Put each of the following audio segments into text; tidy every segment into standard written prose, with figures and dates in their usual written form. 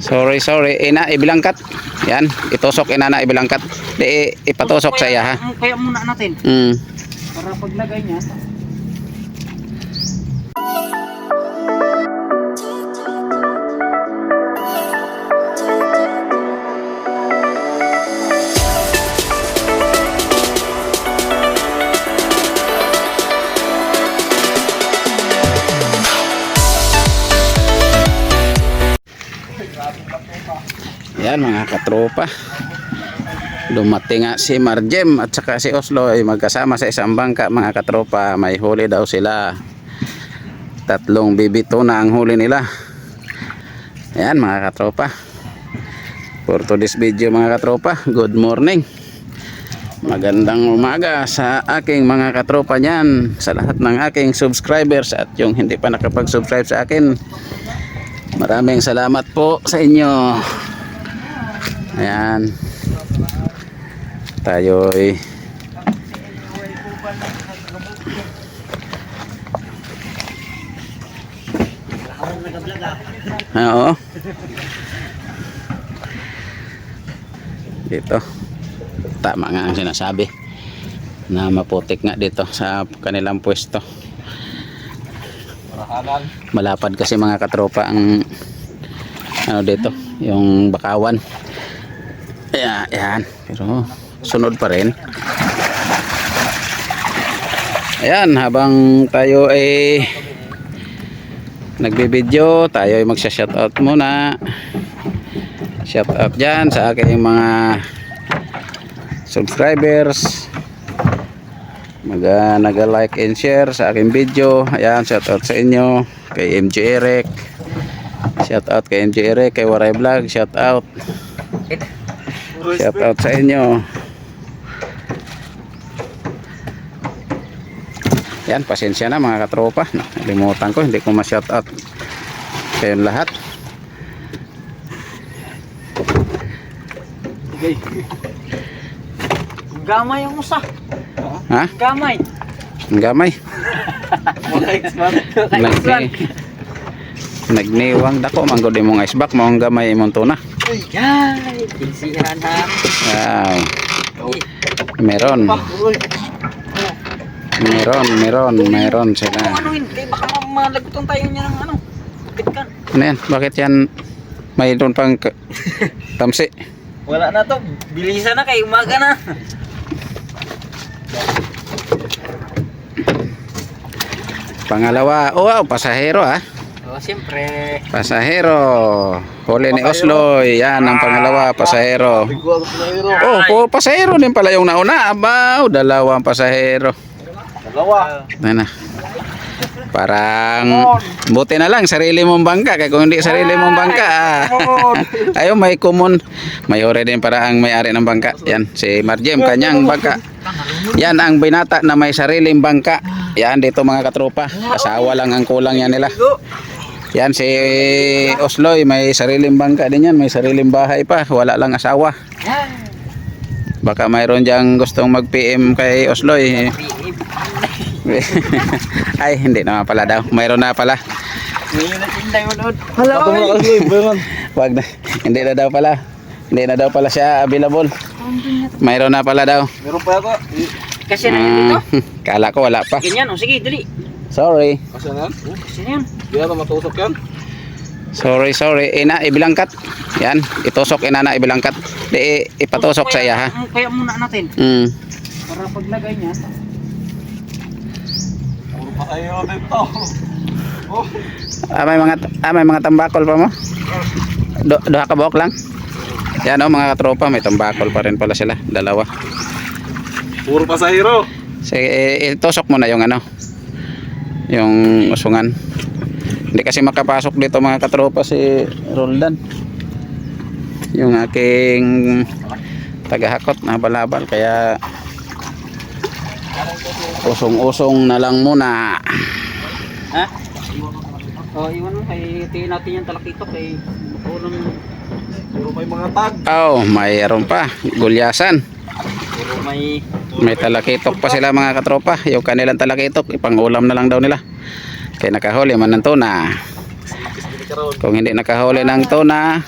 Sorry. Ina, ibilangkat. Yan, itusok ina na ibilangkat. Di, ipatusok sa iya ha. Kaya muna natin. Para paglagay niya. Yan mga katropa, dumating nga si Marjem at saka si Oslo ay magkasama sa isang bangka mga katropa. May huli daw sila, 3 bibito na ang huli nila. Yan mga katropa, for today's video mga katropa, good morning, magandang umaga sa aking mga katropa niyan, sa lahat ng aking subscribers at yung hindi pa nakapag-subscribe sa akin. Maraming salamat po sa inyo. Ayan, tayo'y oo, dito tama nga ang sinasabi na maputik nga dito sa kanilang pwesto. Malapad kasi mga katropa ang ano dito, yung bakawan. Ayan, pero sunod pa rin. Ayan, habang tayo ay nagbibideo, tayo ay magsha-shoutout muna. Shoutout dyan sa aking mga subscribers, nag-like and share sa aking video. Ayan, shoutout sa inyo, kay MJ Eric, shoutout kay MJ Eric, kay Waray Vlog, shoutout sa inyo. Yan, pasensya na mga katropa, nalimutan ko, hindi ko ma-shoutout kayong lahat. Okay. Gamay yung usa. Ha? Gamay. Ang gamay. Nagniwang dako manggod imong ice back, mong gamay imong tuna. Ay, pinsihan ha. Wow. Meron sila. Ano yun? Kaya baka malagutan tayo niya ng ano. Pitkan. Ano yan? Bakit yan mayroon pang tamsi? Wala na to. Bilisan na kay umaga na. Pangalawa, oh wow, pasahero ha. Oh, siyempre. Pasahero. Huli ni Oslo. Yan ang pangalawa, pasahero. Oh, pasahero din pala yung nauna. Abaw, 2 pasahero. Na. Parang buti na lang sarili mong bangka, kaya kung hindi sarili mong bangka ayaw may common, may ore din para ang may-ari ng bangka. Yan si Marjem, kanyang bangka. Yan ang binata na may sariling bangka. Yan dito mga katropa, asawa lang ang kulang yan nila. Yan si Osloy, may sariling bangka din yan, may sariling bahay pa, wala lang asawa. Baka mayroon diyang gustong mag-PM kay Osloy. Ay, hindi naman pala daw. Mayroon na pala. Hello. Wag na. Hindi na daw pala. Hindi na daw pala siya available. Mayroon na pala daw. Meron pa ako. Kasi na yan dito. Kala ko wala pa. Ganyan, o sige, dali. Sorry. Kasi na yan? Kasi na yan. Hindi na matusok yan. Sorry. Ina, ibilangkat. Yan, itusok ina na ibilangkat. Di, ipatusok sa iya ha. Kaya muna natin. Para paglagay niya. Puro pa kayo dito. Oh. May mga tambakol pa mo? Doha ka buhok lang? Yan o mga katropa, may tambakol pa rin pala sila, 2. Puro pasahero. Sige, itusok mo na yung ano, yung usungan. Hindi kasi makapasok dito mga katropa si Roldan, yung aking tagahakot na habal-habal, kaya usong-usong na lang muna. Ha? Oh, iwan mo kay tiin natin yung talakitok kay unang Puro may mga tag. Oh, mayroon pa gulyasan. puro may Talakitok pa sila mga katropa. Yung kanilang talakitok ipang-ulam na lang daw nila. Kaya nakahuli man ng tuna. Kung hindi nakahuli ng tuna,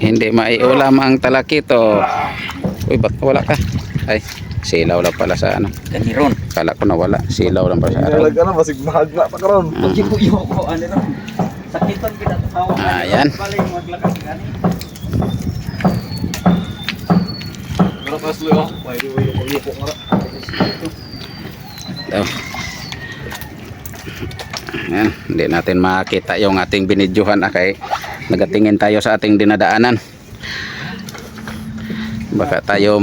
Hindi maiulam ang talakito. Uy, ba't wala ka? Ay, silaw lang pala sa ano. Kaniron. Kala ko nawala. Silaw lang pala sa araw. Talaga na, masig mahagla pa karon. Pagkipuyo ko, ano ron. Sakitan pinatahawa. Ayan. Balay maglakas gani. Pero kaslo oh, may yuko nga. Oh. Ayan, hindi natin makita yung ating binidyohan kay nagatingin tayo sa ating dinadaanan. Baka tayo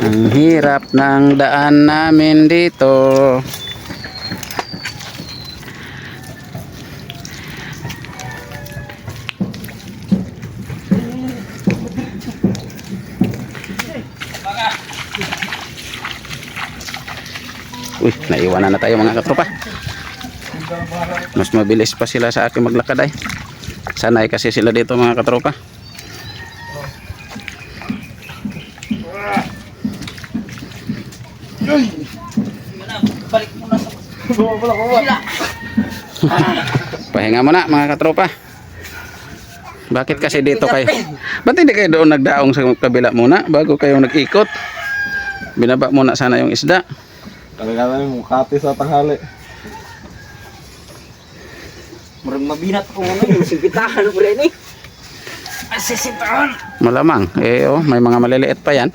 ang hirap ng daan namin dito. Uy, naiwanan na tayo mga katropa. Mas mabilis pa sila sa akin maglakad ay. Sanay kasi sila dito mga katropa. Balik muna sa Pahinga muna mga katropa. Bakit kasi dito kayo? Ba't hindi kayo doon nagdaong sa kabila muna bago kayo nag-ikot? Binaba muna sana yung isda. Talaga na yung mukati sa tanghali. murag mabinat ko muna yung sipitahan ko rin eh. Asisitahan. Malamang. Eh oh, may mga maliliit pa yan.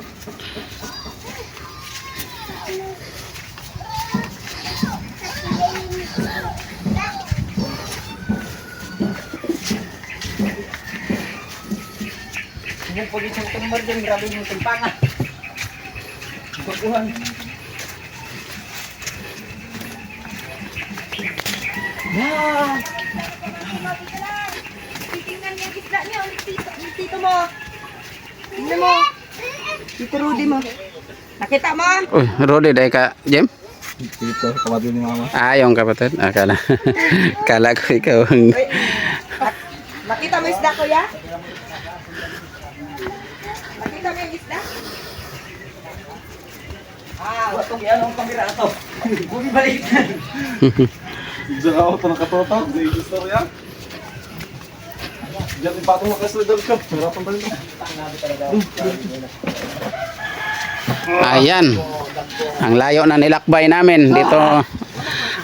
Yung pag isang tumbar dyan, grabe yung timpangan. Pagkuhan. Yan! Titingnan niya gitna niya ulit tito mo. Tingnan mo. Tito Rudy mo. Nakita mo? Uy, Rodi, dahil ka, Jem? Dito, kapatid ni mama. Ah, yung kapatid. Akala. Kala ko ikaw. Nakita mo isda kuya? Nakita mo yung isda? Ah, watong yan ang kamera ito. Bugi balikan. Diyan ako ito nakatotaw. Sa istorya. Diyan ipatong makasledal ka. Hirapan pa rin ito. Ayan. Ang layo na nilakbay namin. Dito,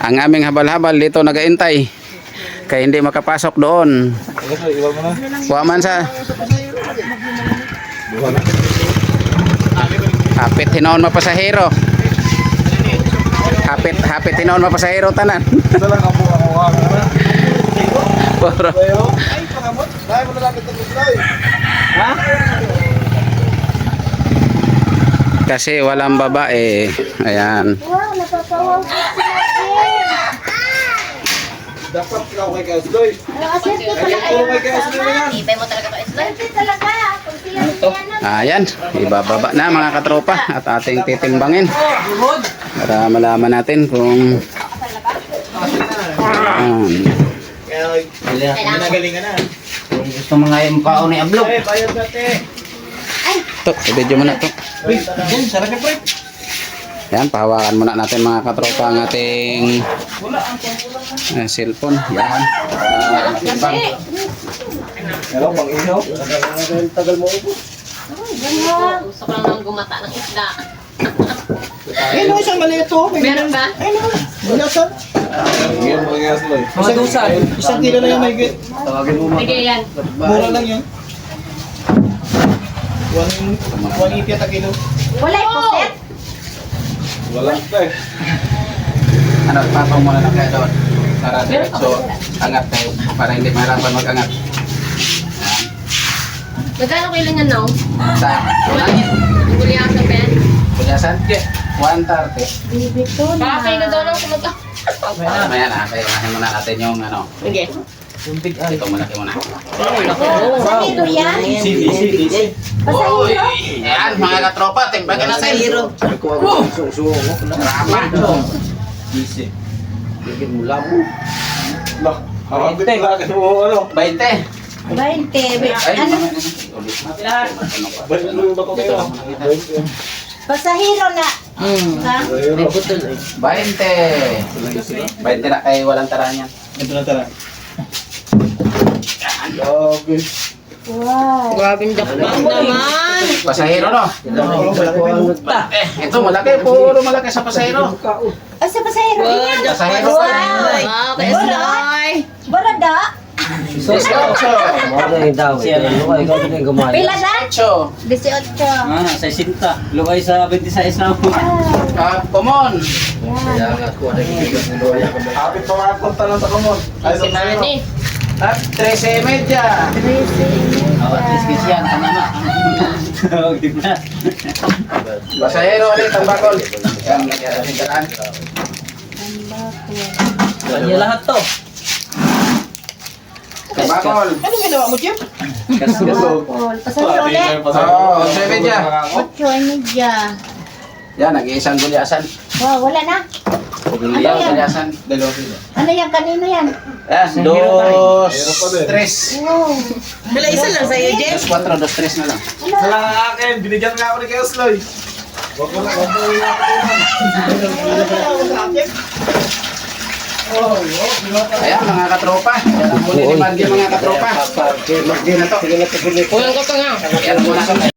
ang aming habal-habal dito nagaintay. Kaya hindi makapasok doon. Ano sa iwan mo na? Kuwaman sa Buha na. hapit hinoon mapasahero. Hapit hinoon mapasahero tanan. Isa lang ako na. Puro. Pero, ay, pangamot. Dahil mo nalapit ang gusto eh. Ha? Kasi walang babae. Ayan. Wow, napapawaw ko Dapat ikaw kay Kasloy. Aserte Kaya puro kay Kasloy na yan. Ibay mo talaga to, Isla. Aserte talaga. Kung siya niya Ayan. Ibababa na mga katropa. At ating titimbangin. Para malaman natin kung Ginagalingan na. Kung gusto mga yung kao ni Ablog. Bayad natin. to, i-video mo na to. Uy, yan, sarap yung pre. Yan, pahawakan muna natin mga katropa ang ating cellphone. Yan. Matimbang. Hello, pang ihaw. Tagal mo upo. Gusto ko lang nang gumata ng isda. Ayun, isang maliit to. Meron ba? Bulasan. Yan, pang Kasloy. Mga dusan. Isang kilo na yung may git. Tawagin mo Sige yan. Mura lang yun. 180 at kilo. Wala yung poset. Wala pa eh. Ano, patong muna lang kayo doon. Para diretso, angat kayo. Para hindi mahirapan mag-angat. Yan. Magkano kailangan now? Sa, Ang guliyang sa pen? Punyasan? 130. Bibito Baka kayo na daw lang kumag... Mamaya na, kailangan muna natin yung ano. Sige. Ito muna, ito muna. Pasahero yan? Uy, Pasahero? yan mga katropa, timbagin natin. Rama. Lah, hawag din lang. Ano? 20. 20. Ay, Ano? Balik mo ba ko kayo? Pasahero na. Ha? 20. 20 na kay walang taranyan. Ito na tara. Grabe. Wow. Grabe dakbang naman. Pasahero, no? Ito, malaki. Puro malaki sa pasahero. Ay, sa pasahero din yan. Pasahero Wow. pa. Wow, kay Sloy. Barada. 18. Pila na? 18. 18. Ah, sa 60. Lugay sa 26 na ako. Common. Yan. Kapit pa mga punta lang sa kumon. Ay, sa Nani. At 13 media. 13. Oh, at least kasi yan. Tama na. Huwag di ba? Pasahero ulit ang bakol. Yan, nagkakaan. Kanya lahat to. Ang bakol. Paul. Pasahero ulit. Oo, 8 media. 8 ay medya. Yan, nag-iisang gulyasan. Wow, wala na. Yan, gulyasan. Ano yan? Kanino yan? Yan, 2, 3. Wow. Wala isa lang sa'yo, Jen. 4, 2, 3 na lang. Sa lang ang akin, binigyan nga ako ni Kayo Sloy. Wag mo na Ayan, mga katropa. Yan ang huli ni Margie, mga katropa. Margie na to. Kulang ka pa nga. Yan muna.